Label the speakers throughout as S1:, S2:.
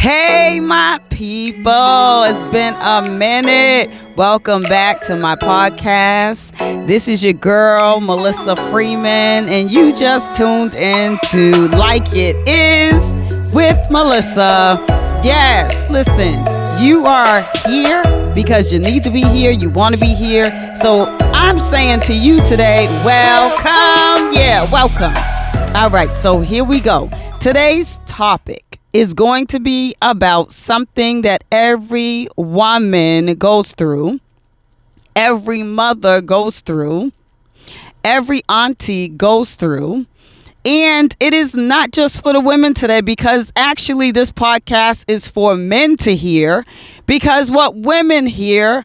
S1: Hey, my people, it's been a minute. Welcome back to my podcast. This is your girl, Melissa Freeman, and you just tuned in to Like It Is with Melissa. Yes, listen, you are here because you need to be here, you want to be here. So I'm saying to you today, welcome. Yeah, welcome. All right, so here we go. Today's topic is going to be about something that every woman goes through, every mother goes through, every auntie goes through. And it is not just for the women today, because actually this podcast is for men to hear, because what women hear,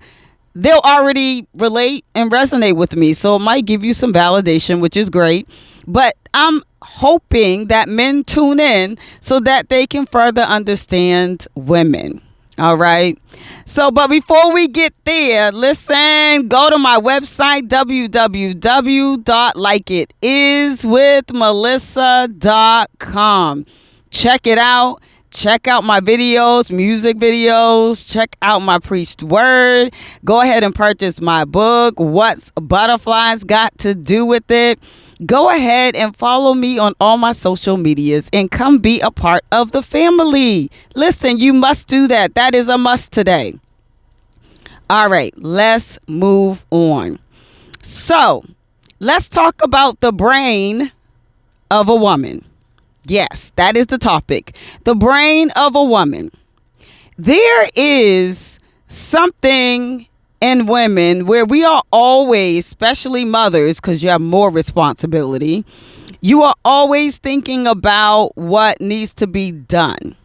S1: they'll already relate and resonate with me. So it might give you some validation, which is great. But I'm hoping that men tune in so that they can further understand women. All right. So, but before we get there, listen, go to my website, www.likeItiswithmelissa.com. Check it out. Check out my videos, music videos. Check out my preached word. Go ahead and purchase my book, What's Butterflies Got to Do with It. Go ahead and follow me on all my social medias and come be a part of the family. Listen, you must do that. That is a must today. All right, let's move on. So let's talk about the brain of a woman. Yes, that is the topic. The brain of a woman. There is something in women where we are always, especially mothers, because you have more responsibility, you are always thinking about what needs to be done.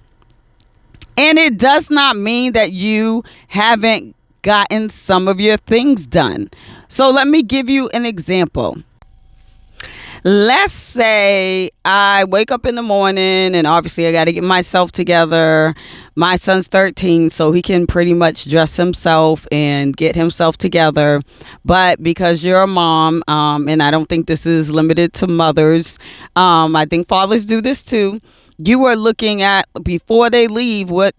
S1: And it does not mean that you haven't gotten some of your things done. So let me give you an example. Let's say I wake up in the morning and obviously I got to get myself together. My son's 13, so he can pretty much dress himself and get himself together. But because you're a mom, and I don't think this is limited to mothers, I think fathers do this too. You are looking at, before they leave, what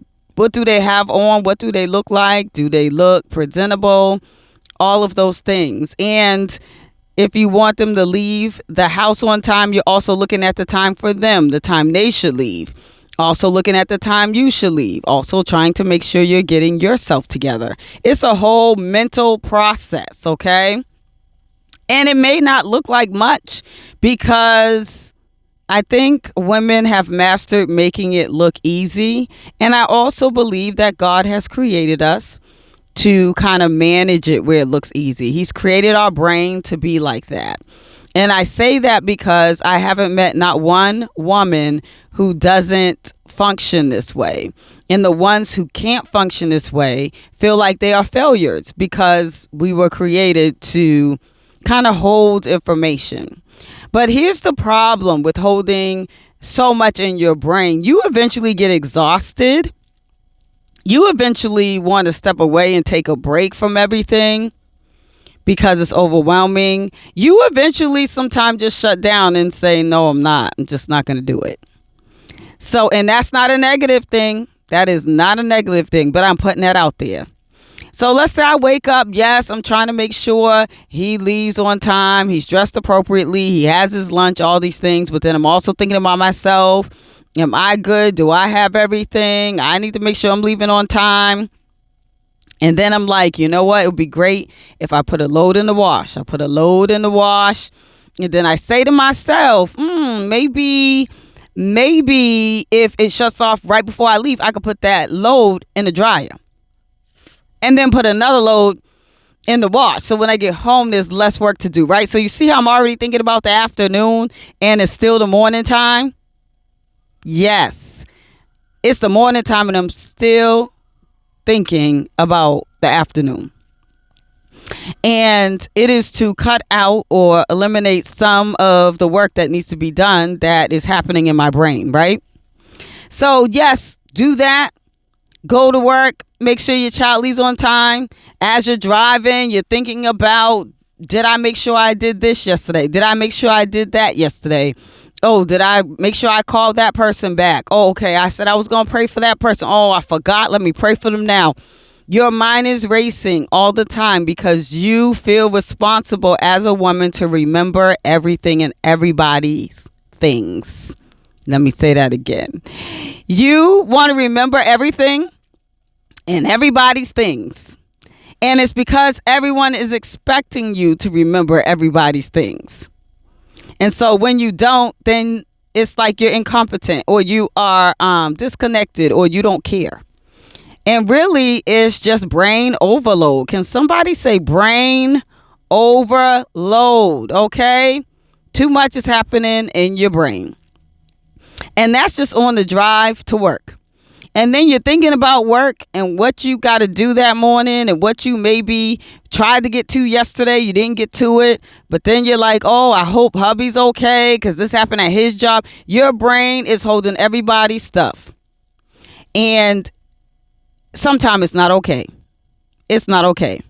S1: do they have on? What do they look like? Do they look presentable? All of those things. And if you want them to leave the house on time, you're also looking at the time for them, the time they should leave. Also looking at the time you should leave. Also trying to make sure you're getting yourself together. It's a whole mental process, okay? And it may not look like much, because I think women have mastered making it look easy. And I also believe that God has created us to kind of manage it where it looks easy. He's created our brain to be like that. And I say that because I haven't met not one woman who doesn't function this way. And the ones who can't function this way feel like they are failures, because we were created to kind of hold information. But here's the problem with holding so much in your brain. You eventually get exhausted. You eventually want to step away and take a break from everything because it's overwhelming. You eventually sometimes just shut down and say, no, I'm not. I'm just not going to do it. So, and that's not a negative thing. That is not a negative thing, but I'm putting that out there. So let's say I wake up. Yes, I'm trying to make sure he leaves on time. He's dressed appropriately. He has his lunch, all these things. But then I'm also thinking about myself. Am I good? Do I have everything? I need to make sure I'm leaving on time. And then I'm like, you know what? It would be great if I put a load in the wash. I put a load in the wash. And then I say to myself, maybe if it shuts off right before I leave, I could put that load in the dryer. And then put another load in the wash. So when I get home, there's less work to do, right? So you see how I'm already thinking about the afternoon and it's still the morning time? Yes, it's the morning time and I'm still thinking about the afternoon. And it is to cut out or eliminate some of the work that needs to be done that is happening in my brain, right? So yes, do that. Go to work. Make sure your child leaves on time. As you're driving, you're thinking about, did I make sure I did this yesterday? Did I make sure I did that yesterday? Oh, did I make sure I called that person back? Oh, okay. I said I was going to pray for that person. Oh, I forgot. Let me pray for them now. Your mind is racing all the time because you feel responsible as a woman to remember everything and everybody's things. Let me say that again. You want to remember everything and everybody's things. And it's because everyone is expecting you to remember everybody's things. And so when you don't, then it's like you're incompetent or you are disconnected or you don't care. And really, it's just brain overload. Can somebody say brain overload? Okay? Too much is happening in your brain. And that's just on the drive to work. And then you're thinking about work and what you got to do that morning and what you maybe tried to get to yesterday. You didn't get to it. But then you're like, oh, I hope hubby's okay because this happened at his job. Your brain is holding everybody's stuff. And sometimes it's not okay. It's not okay.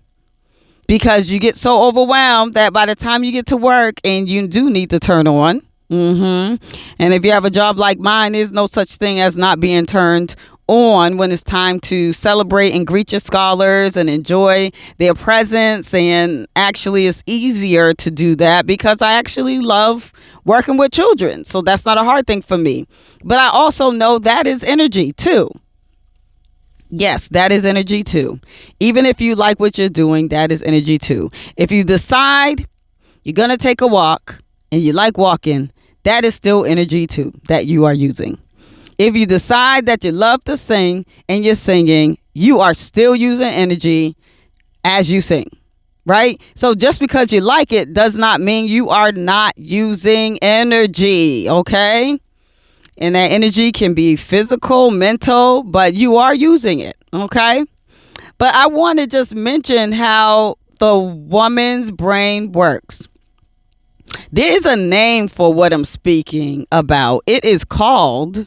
S1: Because you get so overwhelmed that by the time you get to work and you do need to turn on. And if you have a job like mine, there's no such thing as not being turned on when it's time to celebrate and greet your scholars and enjoy their presence. And actually it's easier to do that because I actually love working with children. So that's not a hard thing for me. But I also know that is energy too. Yes, that is energy too. Even if you like what you're doing, that is energy too. If you decide you're going to take a walk and you like walking, that is still energy too that you are using. If you decide that you love to sing and you're singing, you are still using energy as you sing, right? So just because you like it does not mean you are not using energy, okay? And that energy can be physical, mental, but you are using it, okay? But I want to just mention how the woman's brain works. There is a name for what I'm speaking about. It is called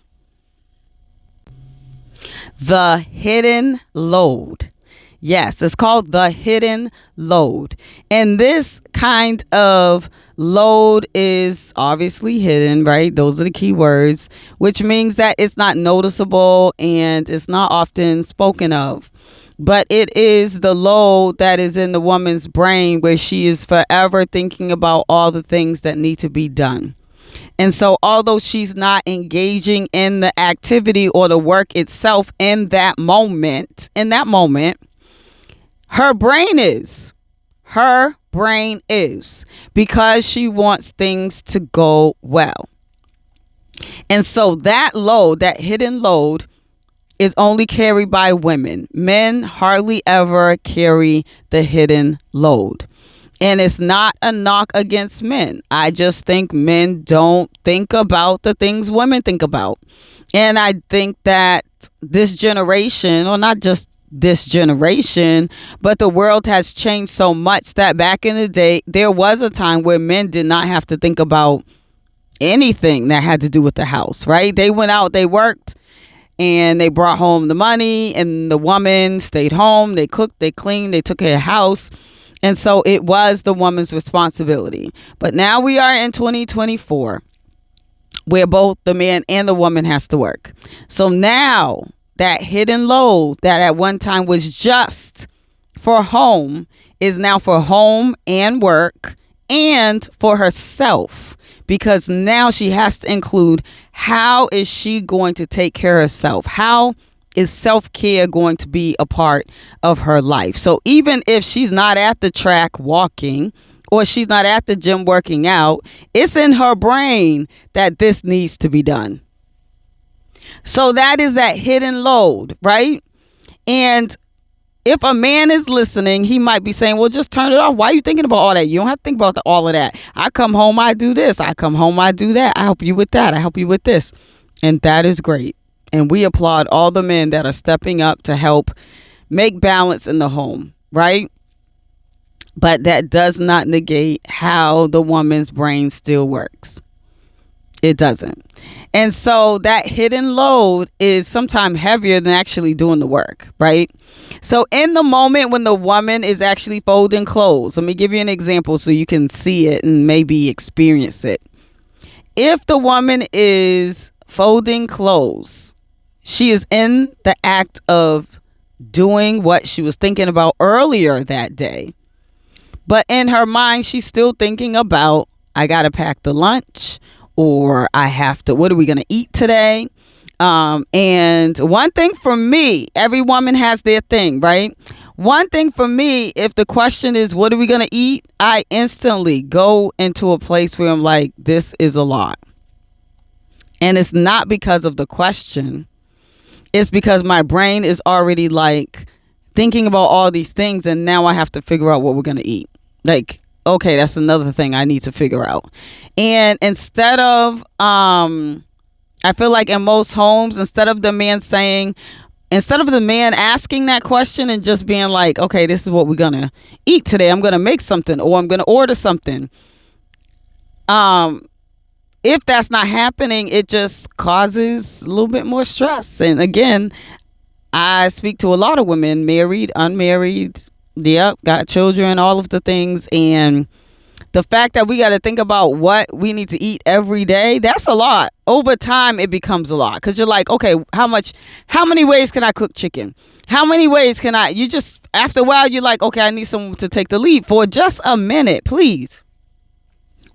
S1: the hidden load. Yes, it's called the hidden load. And this kind of load is obviously hidden, right? Those are the key words, which means that it's not noticeable and it's not often spoken of. But it is the load that is in the woman's brain where she is forever thinking about all the things that need to be done. And so although she's not engaging in the activity or the work itself in that moment, her brain is. Her brain is. Because she wants things to go well. And so that load, that hidden load, is only carried by women. Men hardly ever carry the hidden load. And it's not a knock against men. I just think men don't think about the things women think about. And I think that this generation, or not just this generation, but the world has changed so much that back in the day, there was a time where men did not have to think about anything that had to do with the house, right? They went out, they worked, and they brought home the money, and the woman stayed home. They cooked, they cleaned, they took care of the house. And so it was the woman's responsibility. But now we are in 2024 where both the man and the woman has to work. So now that hidden load that at one time was just for home is now for home and work and for herself. Because now she has to include, how is she going to take care of herself? How is self-care going to be a part of her life? So even if she's not at the track walking or she's not at the gym working out, it's in her brain that this needs to be done. So that is that hidden load, right? And if a man is listening, he might be saying, well, just turn it off. Why are you thinking about all that? You don't have to think about all of that. I come home, I do this. I come home, I do that. I help you with that. I help you with this. And that is great. And we applaud all the men that are stepping up to help make balance in the home, right? But that does not negate how the woman's brain still works. It doesn't. And so that hidden load is sometimes heavier than actually doing the work, right? So in the moment when the woman is actually folding clothes, let me give you an example so you can see it and maybe experience it. If the woman is folding clothes, she is in the act of doing what she was thinking about earlier that day. But in her mind, she's still thinking about, I got to pack the lunch, or I have to, what are we going to eat today? And one thing for me, every woman has their thing, right? One thing for me, if the question is, what are we going to eat? I instantly go into a place where I'm like, this is a lot. And it's not because of the question. It's because my brain is already like thinking about all these things. And now I have to figure out what we're going to eat. Like, okay, that's another thing I need to figure out. And instead of, I feel like in most homes, instead of the man asking that question and just being like, okay, this is what we're going to eat today. I'm going to make something, or I'm going to order something. If that's not happening, it just causes a little bit more stress. And again, I speak to a lot of women, married, unmarried, got children, all of the things. And the fact that we got to think about what we need to eat every day, that's a lot. Over time, it becomes a lot, because you're like, okay, how many ways can I cook chicken? How many ways can after a while, you're like, okay, I need someone to take the lead for just a minute, please.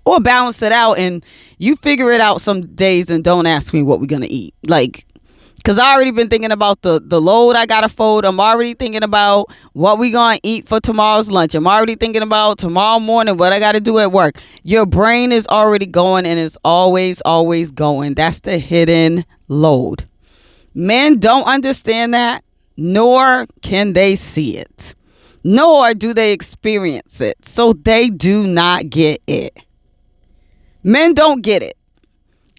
S1: Or balance it out and you figure it out some days and don't ask me what we're going to eat. Like, because I already been thinking about the load I got to fold. I'm already thinking about what we going to eat for tomorrow's lunch. I'm already thinking about tomorrow morning, what I got to do at work. Your brain is already going, and it's always, always going. That's the hidden load. Men don't understand that, nor can they see it, nor do they experience it. So they do not get it. Men don't get it.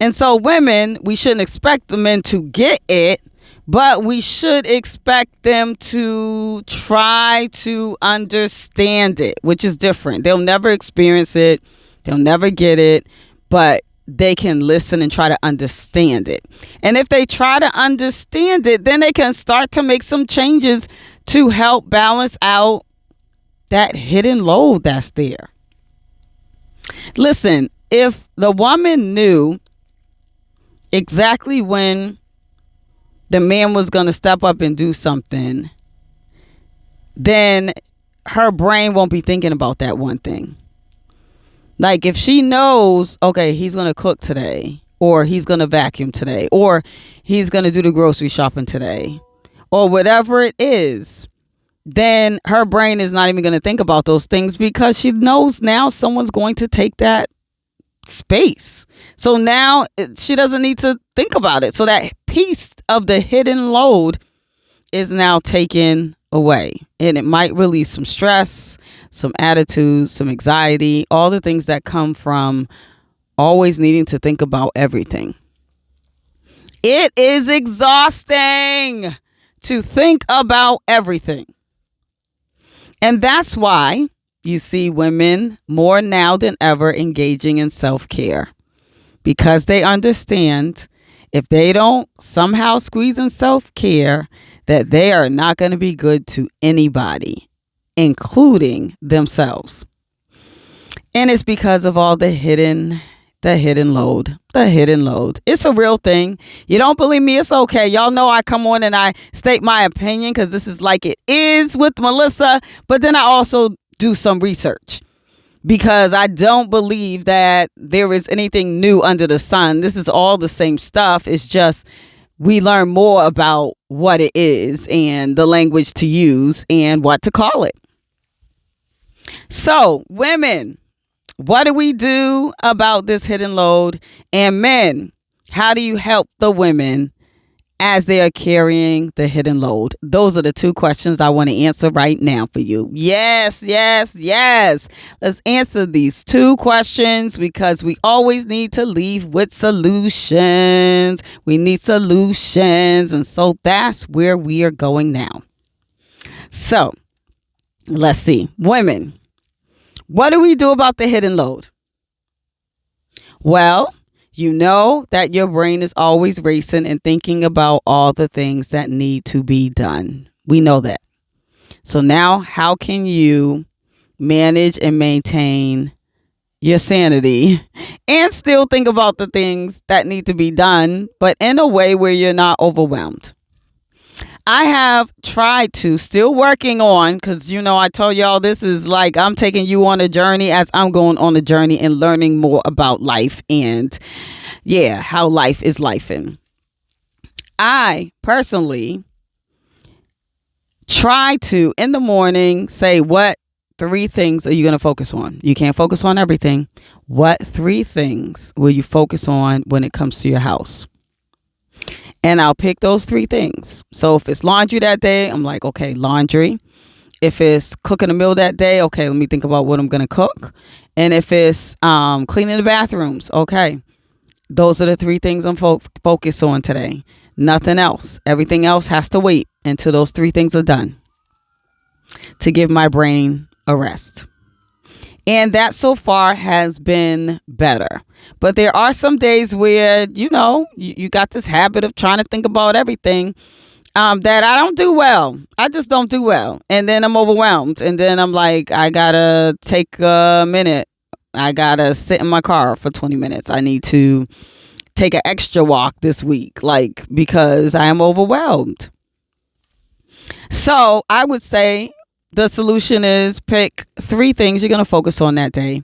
S1: And so women, we shouldn't expect the men to get it, but we should expect them to try to understand it, which is different. They'll never experience it. They'll never get it, but they can listen and try to understand it. And if they try to understand it, then they can start to make some changes to help balance out that hidden load that's there. Listen, if the woman knew exactly when the man was going to step up and do something, then her brain won't be thinking about that one thing. Like if she knows, okay, he's going to cook today, or he's going to vacuum today, or he's going to do the grocery shopping today, or whatever it is, then her brain is not even going to think about those things, because she knows now someone's going to take that space. So now she doesn't need to think about it. So that piece of the hidden load is now taken away, and it might release some stress, some attitudes, some anxiety, all the things that come from always needing to think about everything. It is exhausting to think about everything. And that's why you see women more now than ever engaging in self-care, because they understand if they don't somehow squeeze in self-care, that they are not going to be good to anybody, including themselves. And it's because of all the hidden load. It's a real thing. You don't believe me? It's okay. Y'all know I come on and I state my opinion, because this is like it is with Melissa. But then I also do some research, because I don't believe that there is anything new under the sun. This is all the same stuff. It's just we learn more about what it is and the language to use and what to call it. So, women, what do we do about this hidden load? And men, how do you help the women as they are carrying the hidden load? Those are the two questions I want to answer right now for you. Yes. Let's answer these two questions, because we always need to leave with solutions. We need solutions. And so that's where we are going now. So let's see. Women, what do we do about the hidden load? Well, you know that your brain is always racing and thinking about all the things that need to be done. We know that. So now, how can you manage and maintain your sanity, and still think about the things that need to be done, but in a way where you're not overwhelmed. I have tried to, still working on, because I told y'all this is like I'm taking you on a journey as I'm going on a journey and learning more about life and, yeah, how life is lifing. I personally try to, in the morning, say, what 3 things are you going to focus on? You can't focus on everything. What 3 things will you focus on when it comes to your house? And I'll pick those 3 things. So if it's laundry that day, I'm like, okay, laundry. If it's cooking a meal that day, okay, let me think about what I'm going to cook. And if it's cleaning the bathrooms, okay, those are the 3 things I'm focused on today. Nothing else. Everything else has to wait until those 3 things are done to give my brain a rest. And that so far has been better. But there are some days where, you got this habit of trying to think about everything that I don't do well. I just don't do well. And then I'm overwhelmed. And then I'm like, I got to take a minute. I got to sit in my car for 20 minutes. I need to take an extra walk this week, because I am overwhelmed. So I would say the solution is pick 3 things you're going to focus on that day.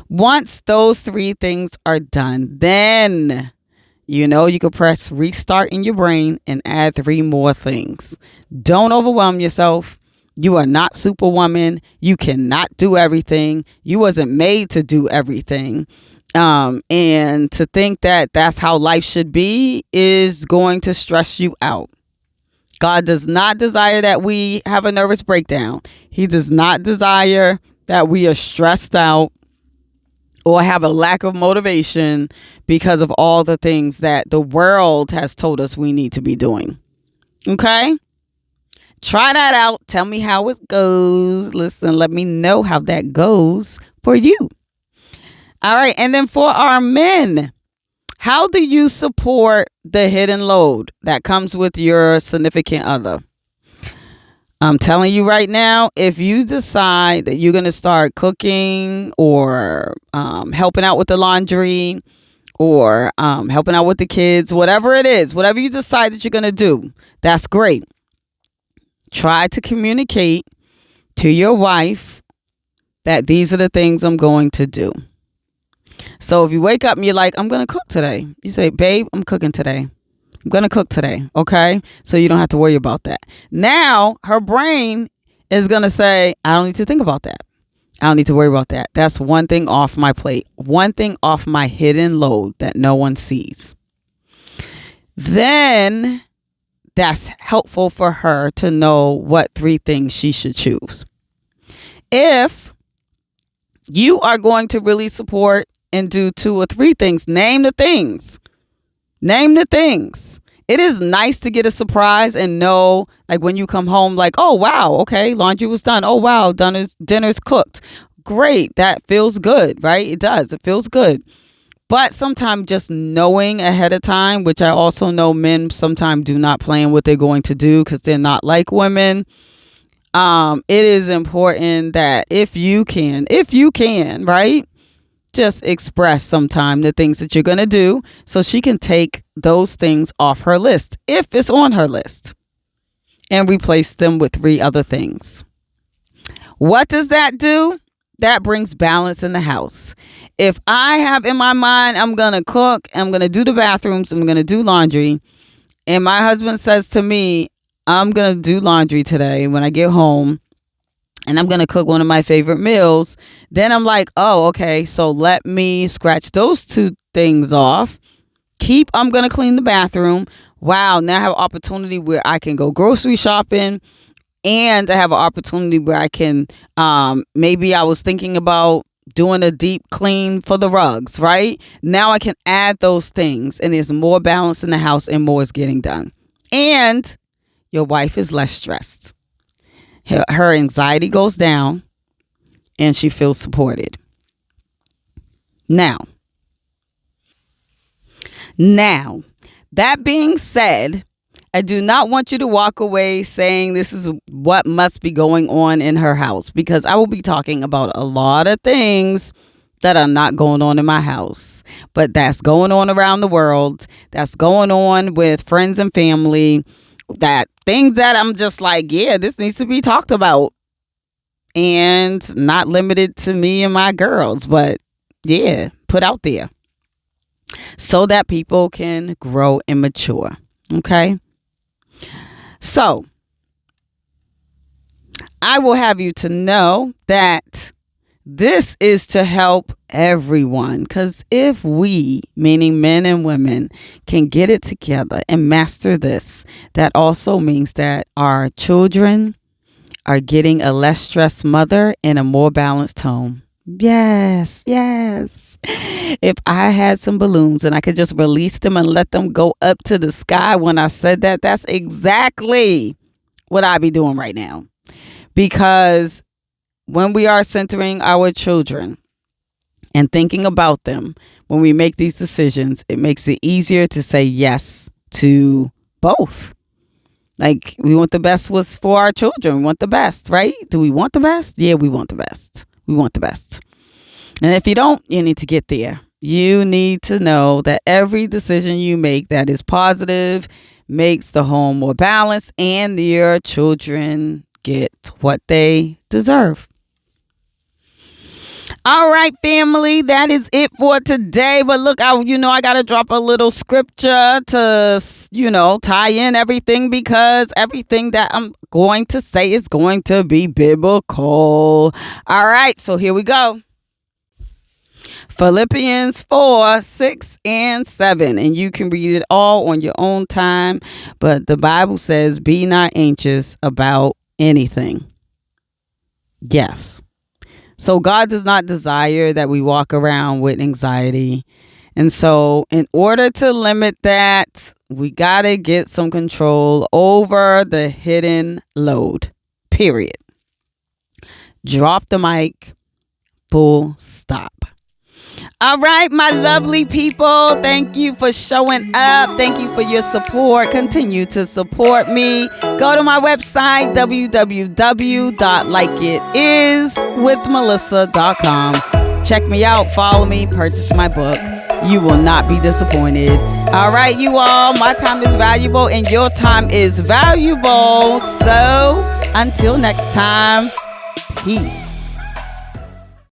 S1: Once those 3 things are done, then, you can press restart in your brain and add 3 more things. Don't overwhelm yourself. You are not Superwoman. You cannot do everything. You wasn't made to do everything. And to think that that's how life should be is going to stress you out. God does not desire that we have a nervous breakdown. He does not desire that we are stressed out or have a lack of motivation because of all the things that the world has told us we need to be doing. Okay? Try that out. Tell me how it goes. Listen, let me know how that goes for you. All right. And then for our men, how do you support the hidden load that comes with your significant other? I'm telling you right now, if you decide that you're going to start cooking or helping out with the laundry or helping out with the kids, whatever it is, whatever you decide that you're going to do, that's great. Try to communicate to your wife that these are the things I'm going to do. So if you wake up and you're like, I'm going to cook today. You say, babe, I'm cooking today. I'm going to cook today. Okay. So you don't have to worry about that. Now her brain is going to say, I don't need to think about that. I don't need to worry about that. That's one thing off my plate. One thing off my hidden load that no one sees. Then that's helpful for her to know what 3 things she should choose. If you are going to really support and do 2 or 3 things, name the things. Name the things. It is nice to get a surprise and know, when you come home, oh, wow, okay, laundry was done. Oh, wow, dinner's cooked. Great. That feels good, right? It does. It feels good. But sometimes just knowing ahead of time, which I also know men sometimes do not plan what they're going to do because they're not like women. It is important that if you can, right? Just express sometime the things that you're going to do so she can take those things off her list, if it's on her list, and replace them with 3 other things. What does that do? That brings balance in the house. If I have in my mind, I'm going to cook, I'm going to do the bathrooms, I'm going to do laundry, and my husband says to me, I'm going to do laundry today when I get home, and I'm going to cook one of my favorite meals, then I'm like, oh, okay, so let me scratch those 2 things off. I'm going to clean the bathroom. Wow, now I have an opportunity where I can go grocery shopping, and I have an opportunity where I can, maybe I was thinking about doing a deep clean for the rugs, right? Now I can add those things, and there's more balance in the house and more is getting done. And your wife is less stressed. Her anxiety goes down and she feels supported. Now, that being said, I do not want you to walk away saying this is what must be going on in her house, because I will be talking about a lot of things that are not going on in my house, but that's going on around the world, that's going on with friends and family, that things that I'm just like, yeah, this needs to be talked about, and not limited to me and my girls, but yeah, put out there so that people can grow and mature. Okay. So I will have you to know that this is to help everyone, because if we, meaning men and women, can get it together and master this, that also means that our children are getting a less stressed mother and a more balanced home. Yes, yes. If I had some balloons and I could just release them and let them go up to the sky when I said that, that's exactly what I'd be doing right now. Because when we are centering our children and thinking about them, when we make these decisions, it makes it easier to say yes to both. Like, we want the best was for our children. We want the best, right? Do we want the best? Yeah, we want the best. We want the best. And if you don't, you need to get there. You need to know that every decision you make that is positive makes the home more balanced, and your children get what they deserve. All right, family, that is it for today. But look, I got to drop a little scripture to, tie in everything, because everything that I'm going to say is going to be biblical. All right, so here we go. Philippians 4:6-7, and you can read it all on your own time. But the Bible says, be not anxious about anything. Yes. So God does not desire that we walk around with anxiety. And so in order to limit that, we got to get some control over the hidden load. Period. Drop the mic. Full stop. All right, my lovely people, thank you for showing up. Thank you for your support. Continue to support me. Go to my website, www.likeitIswithmelissa.com. Check me out, follow me, purchase my book. You will not be disappointed. All right, you all, my time is valuable and your time is valuable. So until next time, peace.